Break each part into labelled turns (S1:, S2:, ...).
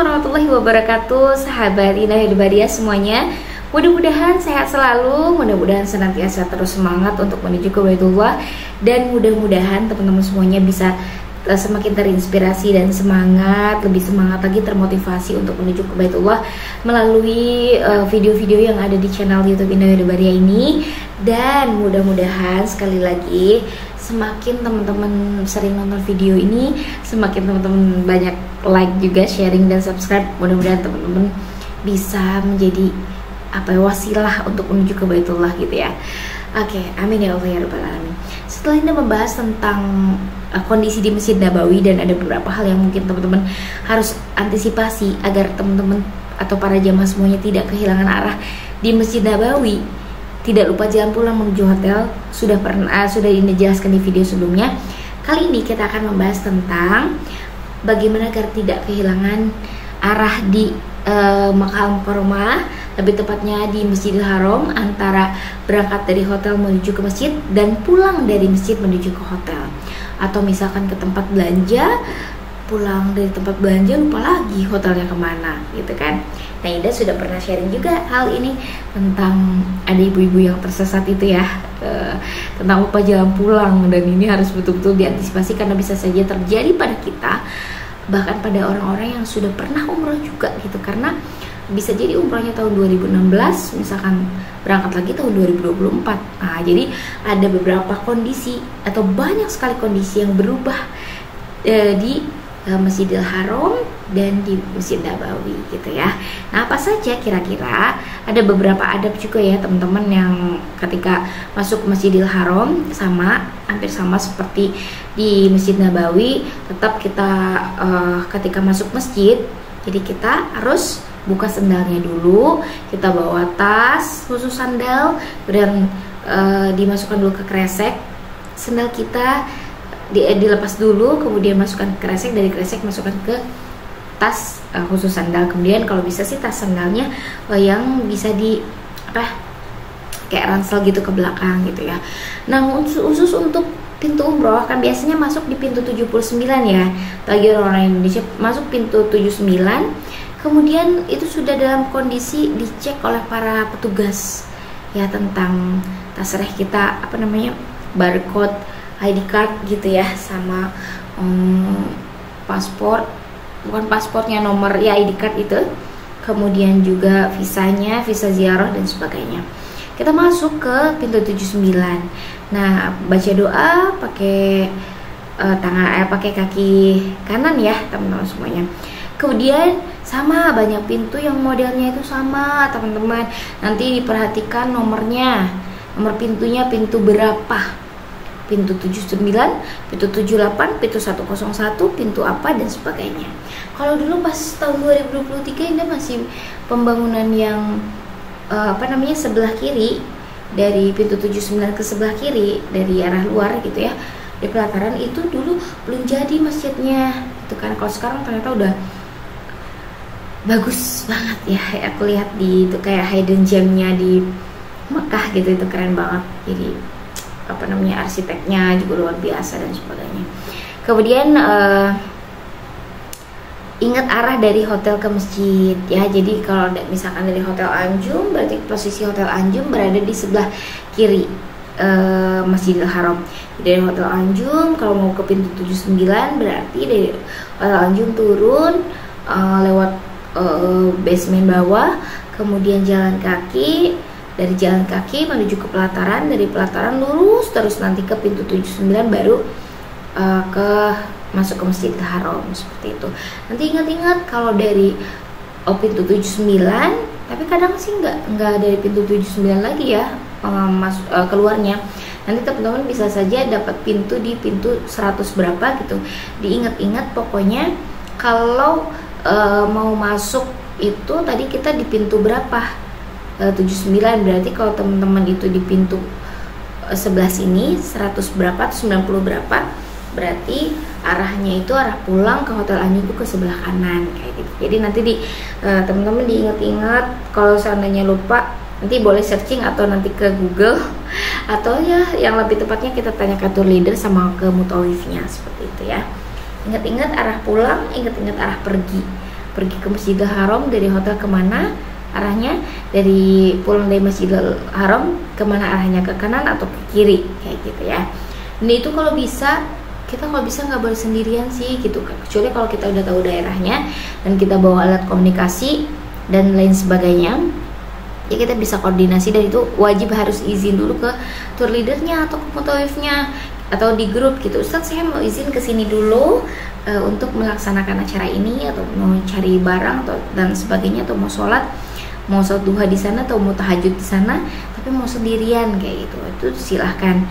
S1: warahmatullahi wabarakatuh, sahabat Indah Hilbaria semuanya. Mudah-mudahan sehat selalu, mudah-mudahan senantiasa terus semangat untuk menuju ke Baitullah, dan mudah-mudahan teman-teman semuanya bisa semakin terinspirasi dan semangat, lebih semangat lagi, termotivasi untuk menuju ke Baitullah melalui video-video yang ada di channel YouTube Indah Hilbaria ini. Dan mudah-mudahan sekali lagi semakin teman-teman sering nonton video ini, semakin teman-teman banyak like juga, sharing dan subscribe. Mudah-mudahan teman-teman bisa menjadi wasilah untuk menuju ke Baitullah gitu ya. Oke, amin ya Allah ya rabbal alamin. Setelah ini membahas tentang kondisi di Masjid Nabawi, dan ada beberapa hal yang mungkin teman-teman harus antisipasi agar teman-teman atau para jamaah semuanya tidak kehilangan arah di Masjid Nabawi. Tidak lupa jalan pulang menuju hotel, sudah dijelaskan di video sebelumnya. Kali ini kita akan membahas tentang bagaimana agar tidak kehilangan arah di Makkah Al-Mukarramah, lebih tepatnya di Masjidil Haram, antara berangkat dari hotel menuju ke masjid dan pulang dari masjid menuju ke hotel. Atau misalkan ke tempat belanja, pulang dari tempat belanja lupa lagi hotelnya kemana gitu kan. Nah, Ida sudah pernah sharing juga hal ini tentang ada ibu-ibu yang tersesat itu ya, tentang lupa jalan pulang, dan ini harus betul-betul diantisipasi karena bisa saja terjadi pada kita, bahkan pada orang-orang yang sudah pernah umroh juga gitu. Karena bisa jadi umrohnya tahun 2016, misalkan berangkat lagi tahun 2024. Nah, jadi ada beberapa kondisi atau banyak sekali kondisi yang berubah di Masjidil Haram dan di Masjid Nabawi gitu ya. Nah, apa saja kira-kira? Ada beberapa adab juga ya teman-teman yang ketika masuk Masjidil Haram, hampir sama seperti di Masjid Nabawi. Tetap kita ketika masuk masjid, jadi kita harus buka sendalnya dulu, kita bawa tas khusus sandal, dan dimasukkan dulu ke kresek. Sendal kita dilepas dulu, kemudian masukkan ke kresek, dari kresek masukkan ke tas khusus sandal. Kemudian kalau bisa sih tas sandalnya yang bisa di kayak ransel gitu ke belakang gitu ya. Nah, khusus untuk pintu umroh kan biasanya masuk di pintu 79 ya, bagi orang Indonesia masuk pintu 79. Kemudian itu sudah dalam kondisi dicek oleh para petugas ya tentang tasreh kita, barcode ID card gitu ya, sama paspor, bukan paspornya, nomor ya ID card itu, kemudian juga visanya, visa ziarah dan sebagainya. Kita masuk ke pintu 79. Nah, baca doa pakai pakai kaki kanan ya teman-teman semuanya. Kemudian sama, banyak pintu yang modelnya itu sama teman-teman. Nanti diperhatikan nomornya, nomor pintunya pintu berapa, pintu 79, pintu 78, pintu 101, pintu apa dan sebagainya. Kalau dulu pas tahun 2023 ini masih pembangunan yang sebelah kiri, dari pintu 79 ke sebelah kiri dari arah luar gitu ya, di pelataran itu dulu belum jadi masjidnya itu kan. Kalau sekarang ternyata udah bagus banget ya, aku lihat di itu kayak hidden gemnya di Mekah gitu, itu keren banget. Jadi arsiteknya juga luar biasa dan sebagainya. Kemudian ingat arah dari hotel ke masjid ya. Jadi kalau misalkan dari Hotel Anjum, berarti posisi Hotel Anjum berada di sebelah kiri Masjidil Haram. Dari Hotel Anjum kalau mau ke pintu 79, berarti dari Hotel Anjum turun lewat basement bawah, kemudian jalan kaki. Dari jalan kaki menuju ke pelataran, dari pelataran lurus terus nanti ke pintu 79, baru masuk ke Masjidil Haram seperti itu. Nanti ingat-ingat kalau dari pintu 79, tapi kadang sih nggak dari pintu 79 lagi ya keluarnya. Nanti teman-teman bisa saja dapat pintu di pintu 100 berapa gitu. Diingat-ingat pokoknya kalau mau masuk itu tadi kita di pintu berapa, 79, berarti kalau teman-teman itu di pintu sebelah sini 100 berapa atau 90 berapa, berarti arahnya itu arah pulang ke Hotel Anjum itu ke sebelah kanan kayak gitu. Jadi nanti teman-teman diingat-ingat, kalau seandainya lupa nanti boleh searching atau nanti ke Google, atau ya yang lebih tepatnya kita tanya ke tour leader sama ke mutawifnya seperti itu ya. Ingat-ingat arah pulang, ingat-ingat arah pergi. pergi ke Masjidil Haram, dari hotel kemana arahnya, dari pulang dari Masjidil Haram kemana arahnya, ke kanan atau ke kiri, kayak gitu ya. Ini itu kalau bisa, kita kalau bisa nggak boleh sendirian sih gitu, kecuali kalau kita udah tahu daerahnya dan kita bawa alat komunikasi dan lain sebagainya, ya kita bisa koordinasi. Dan itu wajib harus izin dulu ke tour leadernya atau ke mutawifnya atau di grup gitu, Ustaz saya mau izin ke sini dulu untuk melaksanakan acara ini, atau mau cari barang atau dan sebagainya, atau mau sholat duha di sana, atau mau tahajud di sana tapi mau sendirian kayak gitu, itu silahkan.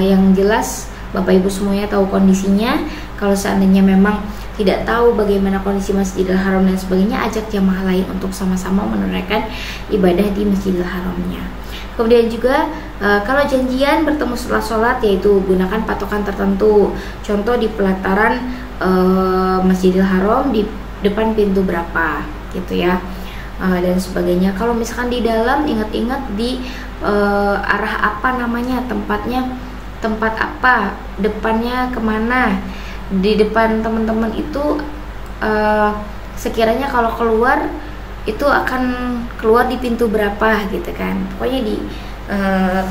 S1: Yang jelas Bapak Ibu semuanya tahu kondisinya. Kalau seandainya memang tidak tahu bagaimana kondisi Masjidil Haram dan sebagainya, ajak jamaah lain untuk sama-sama menunaikan ibadah di Masjidil Haramnya. Kemudian juga kalau janjian bertemu setelah sholat, yaitu gunakan patokan tertentu. Contoh di pelataran Masjidil Haram di depan pintu berapa gitu ya, dan sebagainya. Kalau misalkan di dalam, ingat-ingat di arah apa namanya, tempat apa, depannya kemana. Di depan teman-teman itu sekiranya kalau keluar itu akan keluar di pintu berapa gitu kan, pokoknya di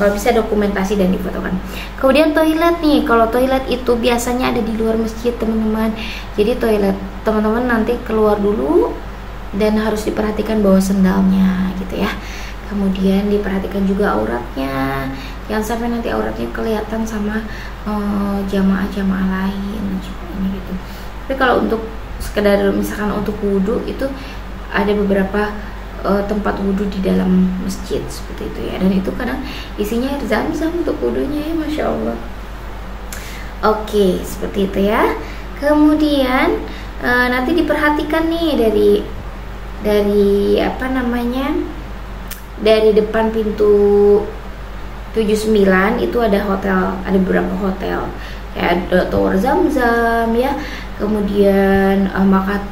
S1: kalau bisa dokumentasi dan difotokan. Kemudian toilet nih, kalau toilet itu biasanya ada di luar masjid teman-teman, jadi toilet teman-teman nanti keluar dulu dan harus diperhatikan bawa sendalnya gitu ya. Kemudian diperhatikan juga auratnya, jangan sampai nanti auratnya kelihatan sama jamaah-jamaah lain dan sebagainya gitu. Tapi kalau untuk sekedar misalkan untuk wudhu itu ada beberapa tempat wudhu di dalam masjid seperti itu ya, dan itu kadang isinya air zam-zam untuk wudhunya ya, Masya Allah. Oke, seperti itu ya. Kemudian nanti diperhatikan nih dari apa namanya, dari depan pintu 79 itu ada hotel, ada beberapa hotel kayak ada Tower Zam-Zam ya, kemudian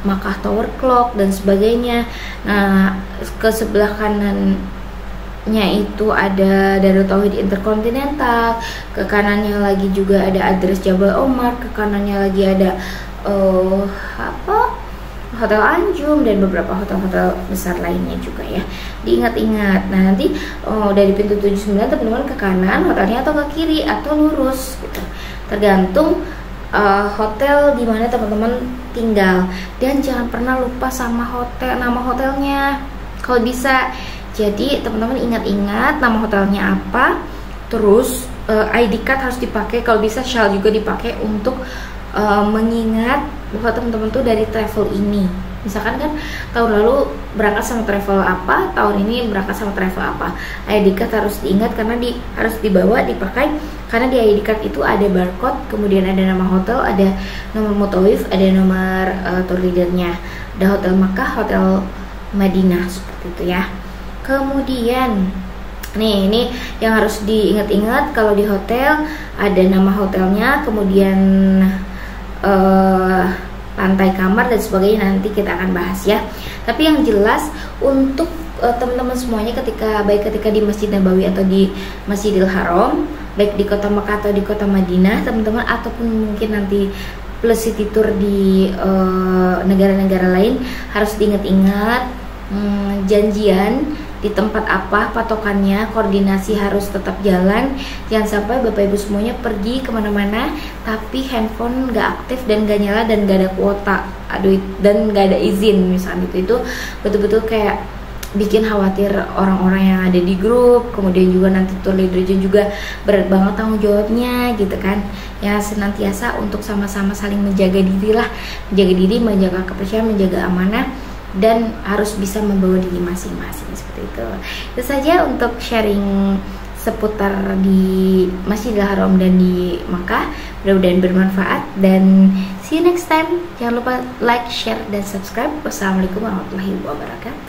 S1: Makkah Tower Clock dan sebagainya. Nah, ke sebelah kanannya itu ada Darut Tauhid Intercontinental, ke kanannya lagi juga ada Adres Jabal Omar, ke kanannya lagi ada Hotel Anjum dan beberapa hotel-hotel besar lainnya juga ya. Diingat-ingat. Nah, nanti dari pintu 79 teman-teman ke kanan hotelnya atau ke kiri atau lurus gitu. Tergantung hotel di mana teman-teman tinggal, dan jangan pernah lupa sama nama hotelnya kalau bisa. Jadi teman-teman ingat-ingat nama hotelnya apa, terus ID card harus dipakai, kalau bisa shawl juga dipakai untuk mengingat bahwa teman-teman tuh dari travel ini. Misalkan kan tahun lalu berangkat sama travel apa, tahun ini berangkat sama travel apa, ID card harus diingat karena harus dibawa, dipakai, karena di ID card itu ada barcode, kemudian ada nama hotel, ada nomor mutawif, ada nomor tour leadernya, ada hotel Makkah, hotel Madinah, seperti itu ya. Kemudian nih, ini yang harus diingat-ingat, kalau di hotel ada nama hotelnya, kemudian lantai kamar dan sebagainya, nanti kita akan bahas ya. Tapi yang jelas untuk teman-teman semuanya, ketika di Masjid Nabawi atau di Masjidil Haram, baik di kota Makkah atau di kota Madinah teman-teman, ataupun mungkin nanti plus city tour di negara-negara lain, harus diingat-ingat janjian di tempat apa, patokannya, koordinasi harus tetap jalan. Jangan sampai Bapak Ibu semuanya pergi kemana-mana tapi handphone gak aktif dan gak nyala dan gak ada kuota, dan gak ada izin misalnya. Itu betul-betul kayak bikin khawatir orang-orang yang ada di grup. Kemudian juga nanti tour leadernya juga berat banget tanggung jawabnya gitu kan ya. Senantiasa untuk sama-sama saling menjaga diri lah, menjaga diri, menjaga kepercayaan, menjaga amanah, dan harus bisa membawa diri masing-masing seperti itu. Itu saja untuk sharing seputar di Masjidil Haram dan di Makkah. Mudah-mudahan bermanfaat dan see you next time. Jangan lupa like, share, dan subscribe. Wassalamualaikum warahmatullahi wabarakatuh.